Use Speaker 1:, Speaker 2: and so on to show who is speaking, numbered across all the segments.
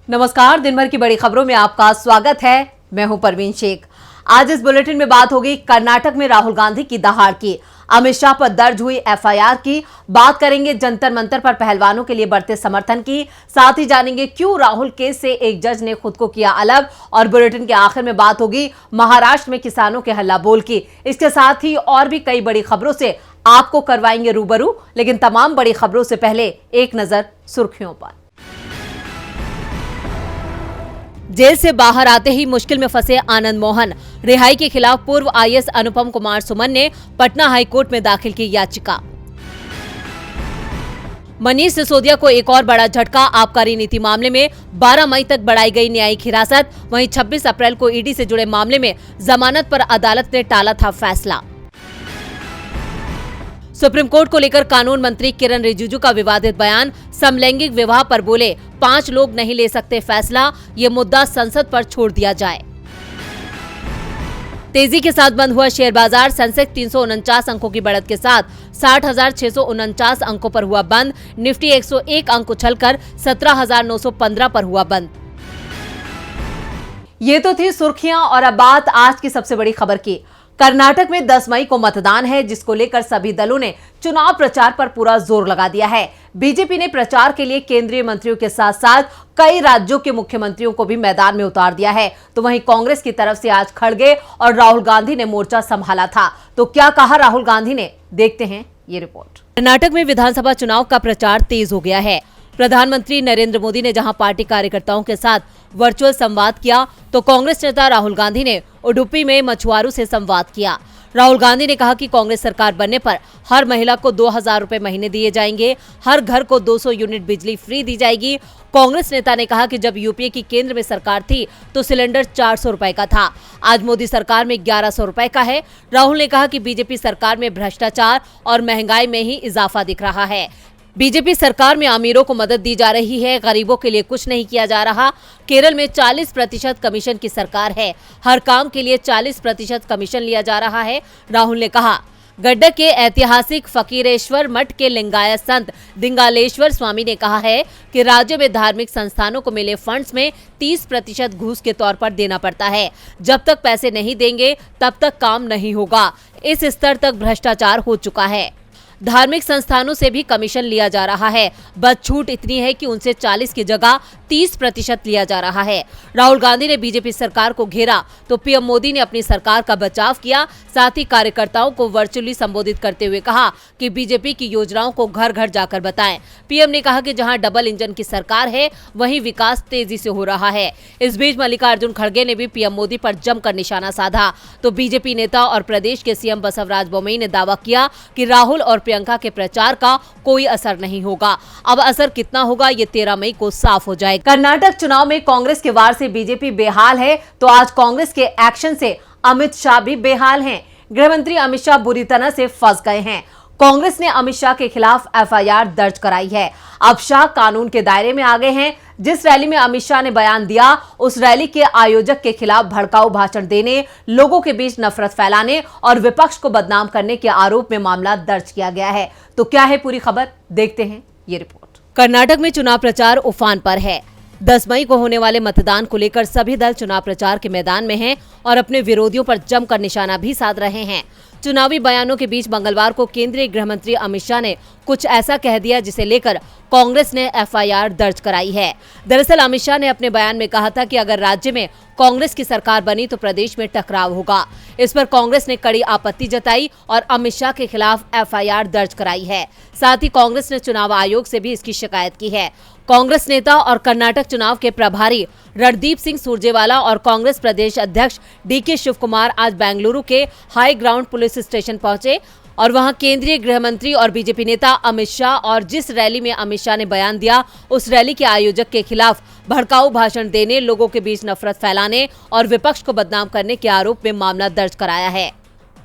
Speaker 1: नमस्कार, दिन भर की बड़ी खबरों में आपका स्वागत है। मैं हूं परवीन शेख। आज इस बुलेटिन में बात होगी कर्नाटक में राहुल गांधी की दहाड़ की, अमित शाह पर दर्ज हुई एफआईआर की, बात करेंगे जंतर मंतर पर पहलवानों के लिए बढ़ते समर्थन की, साथ ही जानेंगे क्यों राहुल केस से एक जज ने खुद को किया अलग, और बुलेटिन के आखिर में बात होगी महाराष्ट्र में किसानों के हल्ला बोल की। इसके साथ ही और भी कई बड़ी खबरों से आपको करवाएंगे रूबरू, लेकिन तमाम बड़ी खबरों से पहले एक नजर सुर्खियों पर। जेल से बाहर आते ही मुश्किल में फंसे आनंद मोहन, रिहाई के खिलाफ पूर्व आईएएस अनुपम कुमार सुमन ने पटना हाईकोर्ट में दाखिल की याचिका। मनीष सिसोदिया को एक और बड़ा झटका, आबकारी नीति मामले में 12 मई तक बढ़ाई गई न्यायिक हिरासत। वहीं 26 अप्रैल को ईडी से जुड़े मामले में जमानत पर अदालत ने टाला था फैसला। सुप्रीम कोर्ट को लेकर कानून मंत्री किरण रिजिजू का विवादित बयान, समलैंगिक विवाह पर बोले 5 लोग नहीं ले सकते फैसला, ये मुद्दा संसद पर छोड़ दिया जाए। तेजी के साथ बंद हुआ शेयर बाजार, सेंसेक्स 349 अंकों की बढ़त के साथ 60,649 अंकों पर हुआ बंद। निफ्टी 101 अंक उछलकर 17,915 पर हुआ बंद। ये तो थी सुर्खियां, और अब बात आज की सबसे बड़ी खबर की। कर्नाटक में 10 मई को मतदान है, जिसको लेकर सभी दलों ने चुनाव प्रचार पर पूरा जोर लगा दिया है। बीजेपी ने प्रचार के लिए केंद्रीय मंत्रियों के साथ साथ कई राज्यों के मुख्यमंत्रियों को भी मैदान में उतार दिया है। तो वहीं कांग्रेस की तरफ से आज खड़गे और राहुल गांधी ने मोर्चा संभाला था। तो क्या कहा राहुल गांधी ने, देखते हैं ये रिपोर्ट। कर्नाटक में विधानसभा चुनाव का प्रचार तेज हो गया है। प्रधानमंत्री नरेंद्र मोदी ने जहां पार्टी कार्यकर्ताओं के साथ वर्चुअल संवाद किया, तो कांग्रेस नेता राहुल गांधी ने उडुपी में मछुआरों से संवाद किया। राहुल गांधी ने कहा कि कांग्रेस सरकार बनने पर हर महिला को 2,000 रुपए महीने दिए जाएंगे, हर घर को 200 यूनिट बिजली फ्री दी जाएगी। कांग्रेस नेता ने कहा कि जब यूपीए की केंद्र में सरकार थी तो सिलेंडर 400 रुपए का था, आज मोदी सरकार में 1100 रुपए का है। राहुल ने कहा कि बीजेपी सरकार में भ्रष्टाचार और महंगाई में ही इजाफा दिख रहा है। बीजेपी सरकार में अमीरों को मदद दी जा रही है, गरीबों के लिए कुछ नहीं किया जा रहा। केरल में 40% कमीशन की सरकार है, हर काम के लिए 40% कमीशन लिया जा रहा है। राहुल ने कहा, गड्डा के ऐतिहासिक फकीरेश्वर मठ के लिंगायत संत दिंगालेश्वर स्वामी ने कहा है कि राज्य में धार्मिक संस्थानों को मिले फंड्स में 30% घूस के तौर पर देना पड़ता है। जब तक पैसे नहीं देंगे तब तक काम नहीं होगा। इस स्तर तक भ्रष्टाचार हो चुका है। धार्मिक संस्थानों से भी कमीशन लिया जा रहा है, बस छूट इतनी है कि उनसे 40 की जगह 30% लिया जा रहा है। राहुल गांधी ने बीजेपी सरकार को घेरा तो पीएम मोदी ने अपनी सरकार का बचाव किया। साथ ही कार्यकर्ताओं को वर्चुअली संबोधित करते हुए कहा कि बीजेपी की योजनाओं को घर घर जाकर बताएं। पीएम ने कहा कि जहां डबल इंजन की सरकार है वहीं विकास तेजी से हो रहा है। इस बीच मल्लिकार्जुन खड़गे ने भी पीएम मोदी पर जमकर निशाना साधा, तो बीजेपी नेता और प्रदेश के सीएम बसवराज बोम्मई ने दावा किया कि राहुल और प्रियंका के प्रचार का कोई असर नहीं होगा। अब असर कितना होगा ये 13 मई को साफ हो जाएगा। कर्नाटक चुनाव में कांग्रेस के वार से बीजेपी बेहाल है, तो आज कांग्रेस के एक्शन से अमित शाह भी बेहाल हैं। गृह मंत्री अमित शाह बुरी तरह से फंस गए हैं। कांग्रेस ने अमित शाह के खिलाफ एफआईआर दर्ज कराई है। अब शाह कानून के दायरे में आ गए हैं। जिस रैली में अमित शाह ने बयान दिया, उस रैली के आयोजक के खिलाफ भड़काऊ भाषण देने, लोगों के बीच नफरत फैलाने और विपक्ष को बदनाम करने के आरोप में मामला दर्ज किया गया है। तो क्या है पूरी खबर, देखते हैं ये रिपोर्ट। कर्नाटक में चुनाव प्रचार उफान पर है। 10 मई को होने वाले मतदान को लेकर सभी दल चुनाव प्रचार के मैदान में हैं और अपने विरोधियों पर जमकर निशाना भी साध रहे हैं। चुनावी बयानों के बीच मंगलवार को केंद्रीय गृह मंत्री अमित शाह ने कुछ ऐसा कह दिया जिसे लेकर कांग्रेस ने एफआईआर दर्ज कराई है। दरअसल अमित शाह ने अपने बयान में कहा था कि अगर राज्य में कांग्रेस की सरकार बनी तो प्रदेश में टकराव होगा। इस पर कांग्रेस ने कड़ी आपत्ति जताई और अमित शाह के खिलाफ एफआईआर दर्ज कराई है। साथ ही कांग्रेस ने चुनाव आयोग से भी इसकी शिकायत की है। कांग्रेस नेता और कर्नाटक चुनाव के प्रभारी रणदीप सिंह सुरजेवाला और कांग्रेस प्रदेश अध्यक्ष डीके शिव कुमार आज बेंगलुरु के हाई ग्राउंड पुलिस स्टेशन पहुंचे और वहां केंद्रीय गृह मंत्री और बीजेपी नेता अमित शाह और जिस रैली में अमित शाह ने बयान दिया, उस रैली के आयोजक के खिलाफ भड़काऊ भाषण देने, लोगों के बीच नफरत फैलाने और विपक्ष को बदनाम करने के आरोप में मामला दर्ज कराया है।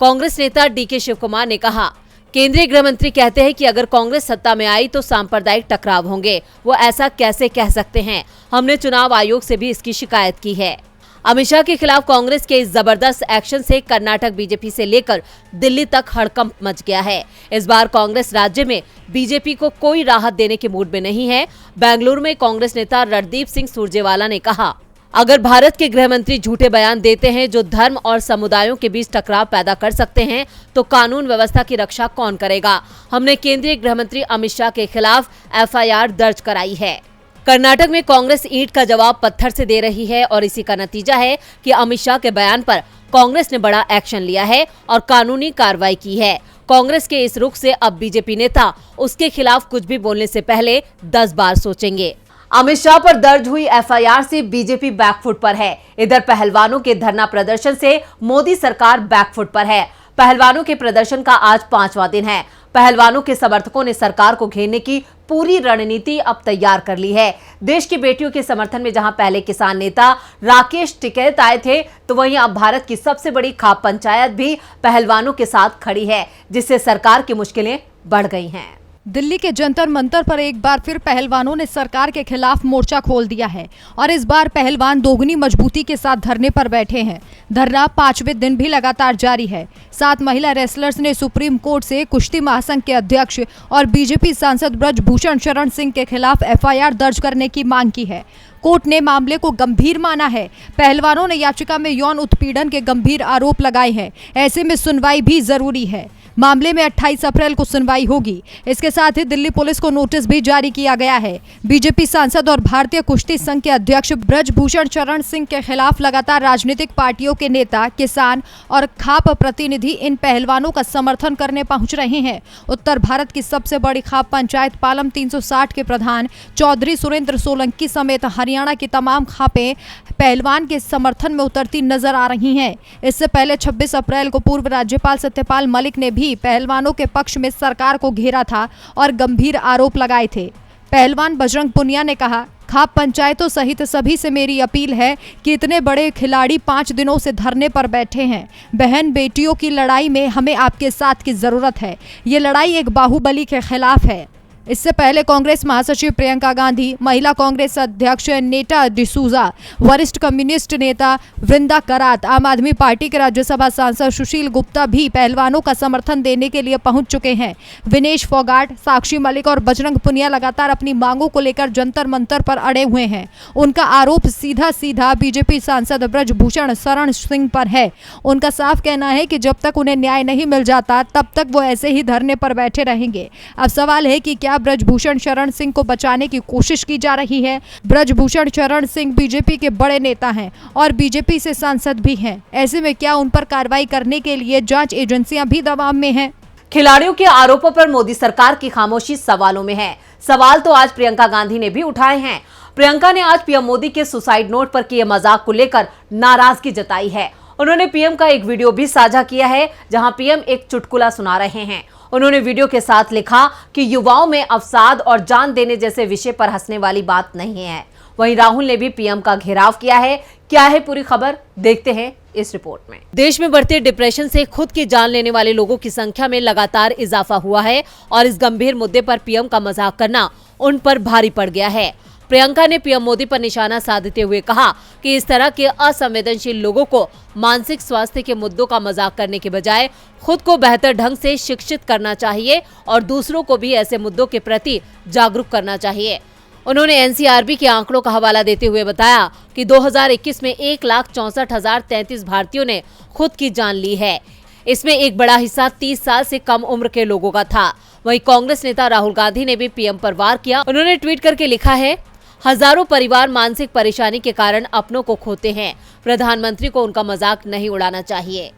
Speaker 1: कांग्रेस नेता डीके शिव कुमार ने कहा, केंद्रीय गृह मंत्री कहते हैं कि अगर कांग्रेस सत्ता में आई तो सांप्रदायिक टकराव होंगे। वो ऐसा कैसे कह सकते हैं? हमने चुनाव आयोग से भी इसकी शिकायत की है। अमित शाह के खिलाफ कांग्रेस के इस जबरदस्त एक्शन से कर्नाटक बीजेपी से लेकर दिल्ली तक हड़कंप मच गया है। इस बार कांग्रेस राज्य में बीजेपी को कोई राहत देने के मूड में नहीं है। बेंगलुरु में कांग्रेस नेता रणदीप सिंह सुरजेवाला ने कहा, अगर भारत के गृह मंत्री झूठे बयान देते हैं जो धर्म और समुदायों के बीच टकराव पैदा कर सकते हैं, तो कानून व्यवस्था की रक्षा कौन करेगा। हमने केंद्रीय गृह मंत्री अमित शाह के खिलाफ एफआईआर दर्ज कराई है। कर्नाटक में कांग्रेस ईंट का जवाब पत्थर से दे रही है और इसी का नतीजा है कि अमित शाह के बयान पर कांग्रेस ने बड़ा एक्शन लिया है और कानूनी कार्रवाई की है। कांग्रेस के इस रुख से अब बीजेपी नेता उसके खिलाफ कुछ भी बोलने से पहले 10 बार सोचेंगे। अमित शाह पर दर्ज हुई एफआईआर से बीजेपी बैकफुट पर है। इधर पहलवानों के धरना प्रदर्शन से मोदी सरकार बैकफुट पर है। पहलवानों के प्रदर्शन का आज 5वां दिन है। पहलवानों के समर्थकों ने सरकार को घेरने की पूरी रणनीति अब तैयार कर ली है। देश की बेटियों के समर्थन में जहां पहले किसान नेता राकेश टिकैत आए थे, तो वहीं अब भारत की सबसे बड़ी खाप पंचायत भी पहलवानों के साथ खड़ी है, जिससे सरकार की मुश्किलें बढ़ गई हैं।
Speaker 2: दिल्ली के जंतर मंतर पर एक बार फिर पहलवानों ने सरकार के खिलाफ मोर्चा खोल दिया है और इस बार पहलवान दोगुनी मजबूती के साथ धरने पर बैठे हैं। धरना 5वें दिन भी लगातार जारी है। 7 महिला रेसलर्स ने सुप्रीम कोर्ट से कुश्ती महासंघ के अध्यक्ष और बीजेपी सांसद ब्रजभूषण शरण सिंह के खिलाफ एफआईआर दर्ज करने की मांग की है। कोर्ट ने मामले को गंभीर माना है। पहलवानों ने याचिका में यौन उत्पीड़न के गंभीर आरोप लगाए हैं। ऐसे में सुनवाई भी जरूरी है। मामले में 28 अप्रैल को सुनवाई होगी। इसके साथ ही दिल्ली पुलिस को नोटिस भी जारी किया गया है। बीजेपी सांसद और भारतीय कुश्ती संघ के अध्यक्ष ब्रजभूषण शरण सिंह के खिलाफ लगातार राजनीतिक पार्टियों के नेता, किसान और खाप प्रतिनिधि इन पहलवानों का समर्थन करने पहुंच रहे हैं। उत्तर भारत की सबसे बड़ी खाप पंचायत पालम 360 के प्रधान चौधरी सुरेंद्र सोलंकी समेत हरियाणा की तमाम खापें पहलवान के समर्थन में उतरती नजर आ रही हैं। इससे पहले 26 अप्रैल को पूर्व राज्यपाल सत्यपाल मलिक ने भी पहलवानों के पक्ष में सरकार को घेरा था और गंभीर आरोप लगाए थे। पहलवान बजरंग पुनिया ने कहा, खाप पंचायतों सहित सभी से मेरी अपील है कि इतने बड़े खिलाड़ी 5 दिनों से धरने पर बैठे हैं। बहन बेटियों की लड़ाई में हमें आपके साथ की जरूरत है। ये लड़ाई एक बाहुबली के खिलाफ है। इससे पहले कांग्रेस महासचिव प्रियंका गांधी, महिला कांग्रेस अध्यक्ष नेटा डिसूजा, वरिष्ठ कम्युनिस्ट नेता वृंदा करात, आम आदमी पार्टी के राज्यसभा सांसद सुशील गुप्ता भी पहलवानों का समर्थन देने के लिए पहुंच चुके हैं। विनेश फोगाट, साक्षी मलिक और बजरंग पुनिया लगातार अपनी मांगों को लेकर जंतर मंतर पर अड़े हुए हैं। उनका आरोप सीधा बीजेपी सांसद ब्रजभूषण शरण सिंह पर है। उनका साफ कहना है कि जब तक उन्हें न्याय नहीं मिल जाता तब तक वो ऐसे ही धरने पर बैठे रहेंगे। अब सवाल है कि क्या ब्रजभूषण शरण सिंह को बचाने की कोशिश की जा रही है। ब्रजभूषण शरण सिंह बीजेपी के बड़े नेता हैं और बीजेपी से सांसद भी हैं। ऐसे में क्या उन पर कार्रवाई करने के लिए जांच एजेंसियां भी दबाव में हैं?
Speaker 1: खिलाड़ियों के आरोपों पर मोदी सरकार की खामोशी सवालों में है। सवाल तो आज प्रियंका गांधी ने भी उठाए हैं। प्रियंका ने आज पीएम मोदी के सुसाइड नोट पर किए मजाक को लेकर नाराजगी जताई है। उन्होंने पीएम का एक वीडियो भी साझा किया है, जहां पीएम एक चुटकुला सुना रहे हैं। उन्होंने वीडियो के साथ लिखा कि युवाओं में अवसाद और जान देने जैसे विषय पर हंसने वाली बात नहीं है। वहीं राहुल ने भी पीएम का घेराव किया है। क्या है पूरी खबर, देखते हैं इस रिपोर्ट में। देश में बढ़ते डिप्रेशन से खुद की जान लेने वाले लोगों की संख्या में लगातार इजाफा हुआ है और इस गंभीर मुद्दे पर पीएम का मजाक करना उन पर भारी पड़ गया है। प्रियंका ने पीएम मोदी पर निशाना साधते हुए कहा कि इस तरह के असंवेदनशील लोगों को मानसिक स्वास्थ्य के मुद्दों का मजाक करने के बजाय खुद को बेहतर ढंग से शिक्षित करना चाहिए और दूसरों को भी ऐसे मुद्दों के प्रति जागरूक करना चाहिए। उन्होंने एनसीआरबी के आंकड़ों का हवाला देते हुए बताया कि 2021 में 1,64,033 भारतीयों ने खुद की जान ली है। इसमें एक बड़ा हिस्सा 30 साल से कम उम्र के लोगों का था। वहीं कांग्रेस नेता राहुल गांधी ने भी पीएम पर वार किया। उन्होंने ट्वीट करके लिखा है, हजारों परिवार मानसिक परेशानी के कारण अपनों को खोते हैं। प्रधानमंत्री को उनका मजाक नहीं उड़ाना चाहिए।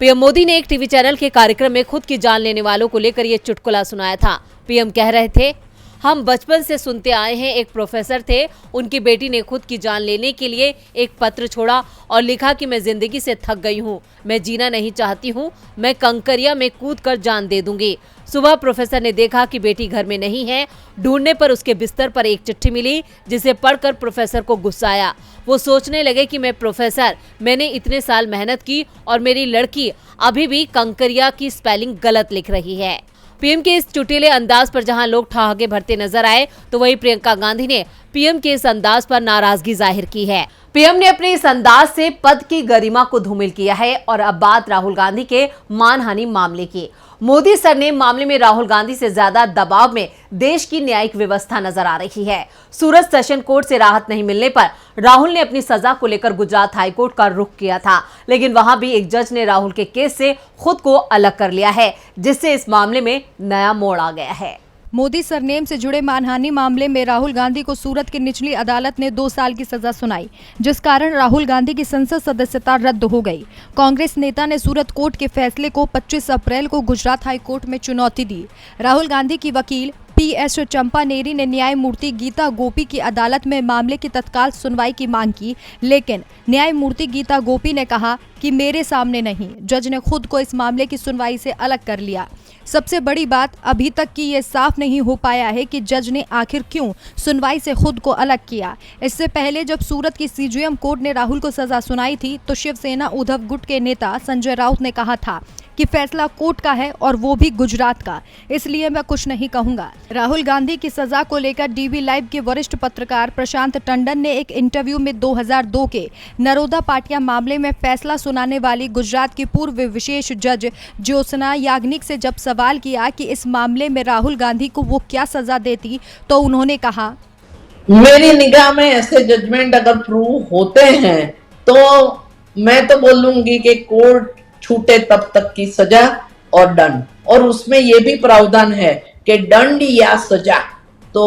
Speaker 1: पीएम मोदी ने एक टीवी चैनल के कार्यक्रम में खुद की जान लेने वालों को लेकर ये चुटकुला सुनाया था। पीएम कह रहे थे, हम बचपन से सुनते आए हैं, एक प्रोफेसर थे, उनकी बेटी ने खुद की जान लेने के लिए एक पत्र छोड़ा और लिखा कि मैं जिंदगी से थक गई हूँ, मैं जीना नहीं चाहती हूँ, मैं कंकरिया में कूदकर जान दे दूंगी। सुबह प्रोफेसर ने देखा कि बेटी घर में नहीं है। ढूंढने पर उसके बिस्तर पर एक चिट्ठी मिली, जिसे पढ़कर प्रोफेसर को गुस्सा आया। वो सोचने लगे कि मैं प्रोफेसर, मैंने इतने साल मेहनत की और मेरी लड़की अभी भी कंकरिया की स्पेलिंग गलत लिख रही है। पीएम के इस चुटीले अंदाज पर जहां लोग ठहाके भरते नजर आए, तो वहीं प्रियंका गांधी ने पीएम के इस अंदाज पर नाराजगी जाहिर की है। पीएम ने अपने इस अंदाज से पद की गरिमा को धूमिल किया है। और अब बात राहुल गांधी के मानहानि मामले की। मोदी सरनेम मामले में राहुल गांधी से ज्यादा दबाव में देश की न्यायिक व्यवस्था नजर आ रही है। सूरत सेशन कोर्ट से राहत नहीं मिलने पर राहुल ने अपनी सजा को लेकर गुजरात हाईकोर्ट का रुख किया था, लेकिन वहां भी एक जज ने राहुल के केस से खुद को अलग कर लिया है, जिससे इस मामले में नया मोड़ आ गया है।
Speaker 2: मोदी सरनेम से जुड़े मानहानि मामले में राहुल गांधी को सूरत की निचली अदालत ने 2 साल की सजा सुनाई, जिस कारण राहुल गांधी की संसद सदस्यता रद्द हो गई। कांग्रेस नेता ने सूरत कोर्ट के फैसले को 25 अप्रैल को गुजरात हाई कोर्ट में चुनौती दी। राहुल गांधी की वकील PS चंपानेरी ने न्यायमूर्ति गीता गोपी की अदालत में मामले की तत्काल सुनवाई की मांग की, लेकिन न्यायमूर्ति गीता गोपी ने कहा कि मेरे सामने नहीं। जज ने खुद को इस मामले की सुनवाई से अलग कर लिया। सबसे बड़ी बात अभी तक की ये साफ नहीं हो पाया है कि जज ने आखिर क्यों सुनवाई से खुद को अलग किया। इससे पहले जब सूरत की CJM कोर्ट ने राहुल को सजा सुनाई थी तो शिवसेना उद्धव गुट के नेता संजय राउत ने कहा था कि फैसला कोर्ट का है और वो भी गुजरात का, इसलिए मैं कुछ नहीं कहूंगा। राहुल गांधी की सजा को लेकर DB लाइव के वरिष्ठ पत्रकार प्रशांत टंडन ने एक इंटरव्यू में 2002 के नरोदा पाटिया मामले में फैसला सुनाने वाली गुजरात की पूर्व विशेष जज ज्योत्सना याग्निक से जब सवाल किया कि इस मामले में राहुल गांधी को वो क्या सजा देती, तो उन्होंने कहा,
Speaker 3: मेरी निगाह में ऐसे जजमेंट अगर प्रूव होते हैं तो मैं तो बोलूंगी कि कोर्ट छूटे तब तक की सजा और दंड, और उसमें यह भी प्रावधान है कि दंड या सजा तो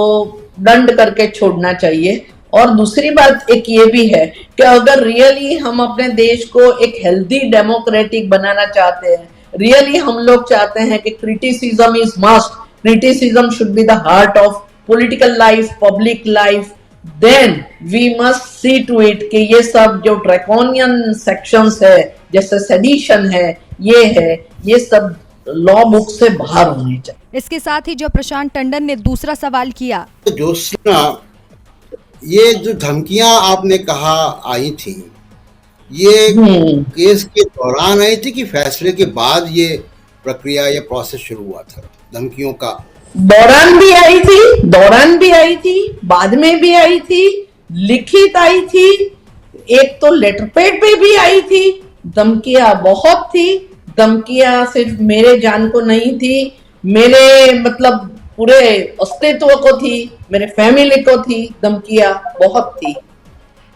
Speaker 3: दंड करके छोड़ना चाहिए। और दूसरी बात एक ये भी है कि अगर रियली हम अपने देश को एक हेल्दी डेमोक्रेटिक बनाना चाहते हैं, रियली हम लोग चाहते हैं कि criticism is must, criticism should be the heart of political life, public life, then we must see to it कि ये सब जो ड्रैकोनियन सेक्शंस है, जैसे सेडिशन है, ये सब लॉ बुक से बाहर होने चाहिए।
Speaker 2: इसके साथ ही जब प्रशांत टंडन ने दूसरा सवाल किया,
Speaker 4: तो ज्योत्सना, ये जो धमकियां आपने कहा आई थी, ये केस के दौरान आई थी कि फैसले के बाद ये प्रक्रिया या प्रोसेस शुरू हुआ था? धमकियों का
Speaker 3: दौरान भी आई थी, बाद में भी आई थी, लिखित आई थी, एक तो लेटर पैड पे भी आई थी। धमकियां बहुत थी। धमकियां सिर्फ मेरे जान को नहीं थी, मेरे मतलब पूरे अस्तित्व को थी, मेरे फैमिली को थी। धमकियां बहुत थी।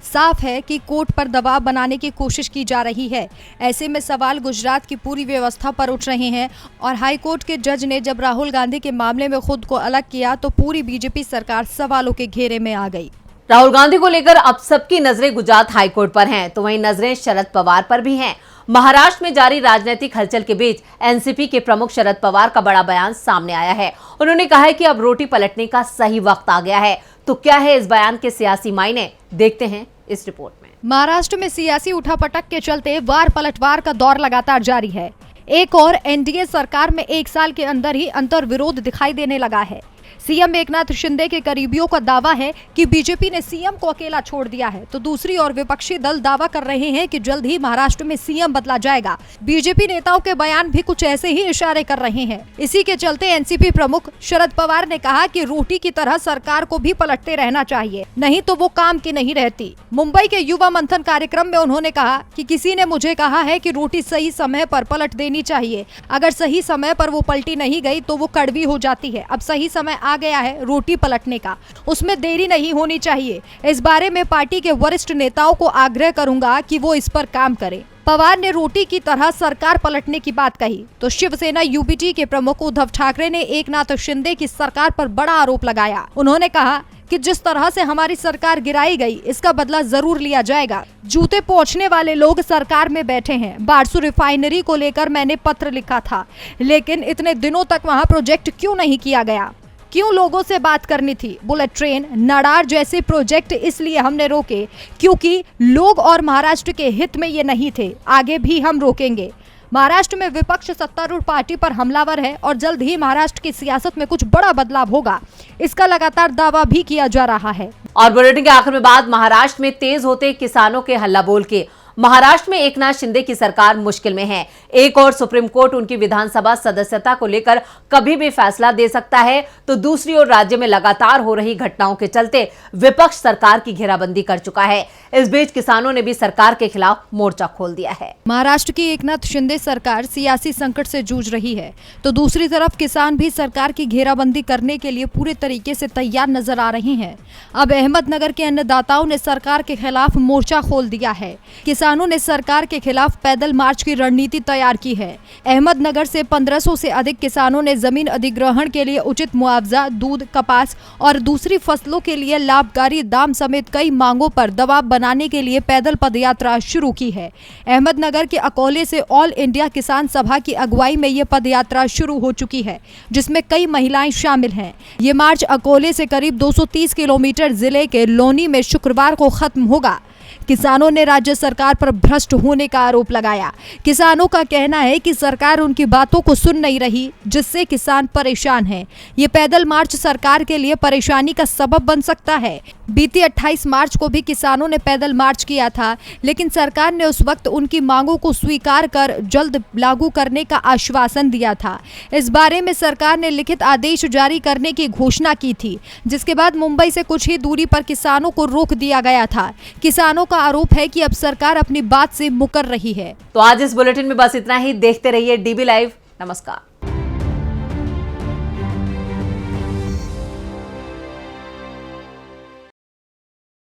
Speaker 2: साफ है कि कोर्ट पर दबाव बनाने की कोशिश की जा रही है। ऐसे में सवाल गुजरात की पूरी व्यवस्था पर उठ रहे हैं और हाई कोर्ट के जज ने जब राहुल गांधी के मामले में खुद को अलग किया तो पूरी बीजेपी सरकार सवालों के घेरे में आ गई।
Speaker 1: राहुल गांधी को लेकर अब सबकी नजरें गुजरात हाईकोर्ट पर हैं, तो वहीं नजरें शरद पवार पर भी हैं। महाराष्ट्र में जारी राजनीतिक हलचल के बीच एनसीपी के प्रमुख शरद पवार का बड़ा बयान सामने आया है। उन्होंने कहा है कि अब रोटी पलटने का सही वक्त आ गया है। तो क्या है इस बयान के सियासी मायने, देखते हैं इस रिपोर्ट में।
Speaker 2: महाराष्ट्र में सियासी उठापटक के चलते वार पलटवार का दौर लगातार जारी है। एक और एनडीए सरकार में 1 साल के अंदर ही अंतर्विरोध दिखाई देने लगा है। सीएम एकनाथ शिंदे के करीबियों का दावा है कि बीजेपी ने सीएम को अकेला छोड़ दिया है, तो दूसरी ओर विपक्षी दल दावा कर रहे हैं कि जल्द ही महाराष्ट्र में सीएम बदला जाएगा। बीजेपी नेताओं के बयान भी कुछ ऐसे ही इशारे कर रहे हैं। इसी के चलते एनसीपी प्रमुख शरद पवार ने कहा कि रोटी की तरह सरकार को भी पलटते रहना चाहिए, नहीं तो वो काम की नहीं रहती। मुंबई के युवा मंथन कार्यक्रम में उन्होंने कहा कि किसी ने मुझे कहा है कि रोटी सही समय पर पलट देनी चाहिए। अगर सही समय पर वो पलटी नहीं गई तो वो कड़वी हो जाती है। अब सही समय आ गया है रोटी पलटने का, उसमें देरी नहीं होनी चाहिए। इस बारे में पार्टी के वरिष्ठ नेताओं को आग्रह करूंगा कि वो इस पर काम करें। पवार ने रोटी की तरह सरकार पलटने की बात कही तो शिवसेना यूबीटी के प्रमुख उद्धव ठाकरे ने एकनाथ शिंदे की सरकार पर बड़ा आरोप लगाया। उन्होंने कहा कि जिस तरह से हमारी सरकार गिराई गई, इसका बदला जरूर लिया जाएगा। जूते पोंछने वाले लोग सरकार में बैठे हैं। बारसू रिफाइनरी को लेकर मैंने पत्र लिखा था, लेकिन इतने दिनों तक वहां प्रोजेक्ट क्यों नहीं किया गया? क्यों लोगों से बात करनी थी? बुलेट ट्रेन, नाडार जैसे प्रोजेक्ट इसलिए हमने रोके क्योंकि लोग और महाराष्ट्र के हित में ये नहीं थे। आगे भी हम रोकेंगे। महाराष्ट्र में विपक्ष सत्तारूढ़ पार्टी पर हमलावर है और जल्द ही महाराष्ट्र की सियासत में कुछ बड़ा बदलाव होगा, इसका लगातार दावा भी किया जा रहा है।
Speaker 1: और बुलेटिन के आखिर में बात महाराष्ट्र में तेज होते किसानों के हल्ला बोल के। महाराष्ट्र में एकनाथ शिंदे की सरकार मुश्किल में है। एक और सुप्रीम कोर्ट उनकी विधानसभा सदस्यता को लेकर कभी भी फैसला दे सकता है, तो दूसरी ओर राज्य में लगातार हो रही घटनाओं के चलते विपक्ष सरकार की घेराबंदी कर चुका है। इस बीच किसानों ने भी सरकार के खिलाफ मोर्चा खोल दिया है।
Speaker 2: महाराष्ट्र की एकनाथ शिंदे सरकार सियासी संकट से जूझ रही है, तो दूसरी तरफ किसान भी सरकार की घेराबंदी करने के लिए पूरे तरीके से तैयार नजर आ रहे हैं। अब अहमदनगर के अन्नदाताओं ने सरकार के खिलाफ मोर्चा खोल दिया है। किसानों ने सरकार के खिलाफ पैदल मार्च की रणनीति तैयार की है। अहमदनगर से 1500 से अधिक किसानों ने जमीन अधिग्रहण के लिए उचित मुआवजा, दूध, कपास और दूसरी फसलों के लिए लाभकारी दाम समेत कई मांगों पर दबाव बनाने के लिए पैदल पदयात्रा शुरू की है। अहमदनगर के अकोले से ऑल इंडिया किसान सभा की अगुवाई में ये पदयात्रा शुरू हो चुकी है, जिसमें कई महिलाएं शामिल हैं। ये मार्च अकोले से करीब 230 किलोमीटर जिले के लोनी में शुक्रवार को खत्म होगा। किसानों ने राज्य सरकार पर भ्रष्ट होने का आरोप लगाया। किसानों का कहना है कि सरकार उनकी बातों को सुन नहीं रही, जिससे किसान परेशान हैं। ये पैदल मार्च सरकार के लिए परेशानी का सबब बन सकता है। बीती 28 मार्च को भी किसानों ने पैदल मार्च किया था, लेकिन सरकार ने उस वक्त उनकी मांगों को स्वीकार कर जल्द लागू करने का आश्वासन दिया था। इस बारे में सरकार ने लिखित आदेश जारी करने की घोषणा की थी, जिसके बाद मुंबई से कुछ ही दूरी पर किसानों को रोक दिया गया था। किसानों का आरोप है कि अब सरकार अपनी बात से मुकर रही है।
Speaker 1: तो आज इस बुलेटिन में बस इतना ही। देखते रहिए DB लाइव। नमस्कार।